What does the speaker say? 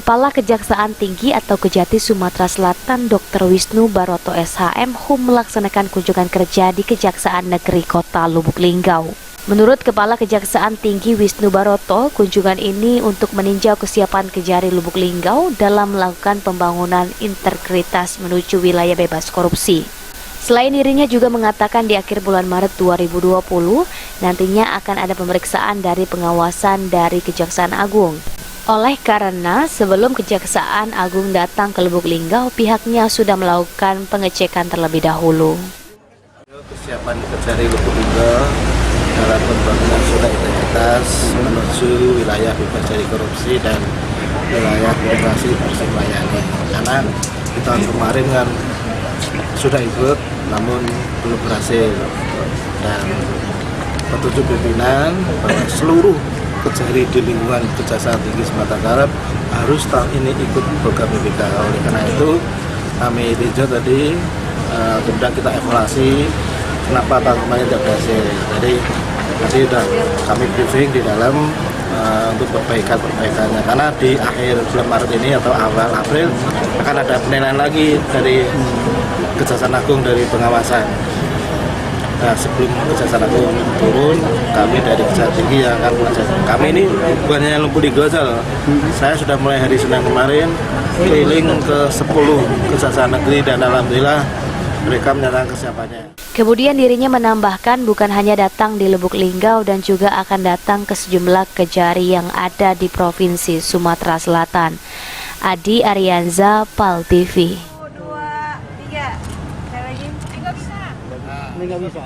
Kepala Kejaksaan Tinggi atau Kejati Sumatera Selatan Dr. Wisnu Baroto SHM melaksanakan kunjungan kerja di Kejaksaan Negeri Kota Lubuk Linggau. Menurut Kepala Kejaksaan Tinggi Wisnu Baroto, kunjungan ini untuk meninjau kesiapan Kejari Lubuk Linggau dalam melakukan pembangunan integritas menuju wilayah bebas korupsi. Selain dirinya juga mengatakan di akhir bulan Maret 2020 nantinya akan ada pemeriksaan dari pengawasan dari Kejaksaan Agung. Oleh karena sebelum Kejaksaan Agung datang ke Lubuk Linggau, pihaknya sudah melakukan pengecekan terlebih dahulu. Kesiapan Kejari Lubuk Linggau dalam pembangunan zona integritas menuju wilayah bebas dari korupsi dan wilayah integrasi bersih melayani. Karena di tahun kemarin kan sudah ikut, namun belum berhasil. Dan petunjuk pimpinan bahwa seluruh Kejari di lingkungan Kejaksaan Tinggi Sumatera Barat harus tahun ini ikut program BPK. Oleh karena itu kami tinjau tadi, kemudian kita evaluasi kenapa tahun kemarin tidak berhasil. Jadi nanti sudah kami briefing di dalam untuk perbaikannya. Karena di akhir bulan Maret ini atau awal April akan ada penilaian lagi dari Kejaksaan Agung dari pengawasan. Nah, sebelum Kejaksaan Agung turun, kami dari Kejaksaan Tinggi yang akan melaksanakan. Kami ini bukan hanya Lubuk Linggau saja. Saya sudah mulai hari Senin kemarin keliling ke 10 Kejaksaan Negeri dan alhamdulillah mereka menyatakan kesiapannya. Kemudian dirinya menambahkan bukan hanya datang di Lubuk Linggau dan juga akan datang ke sejumlah Kejari yang ada di Provinsi Sumatera Selatan. Adi Arianza, PAL TV. Nggak bisa.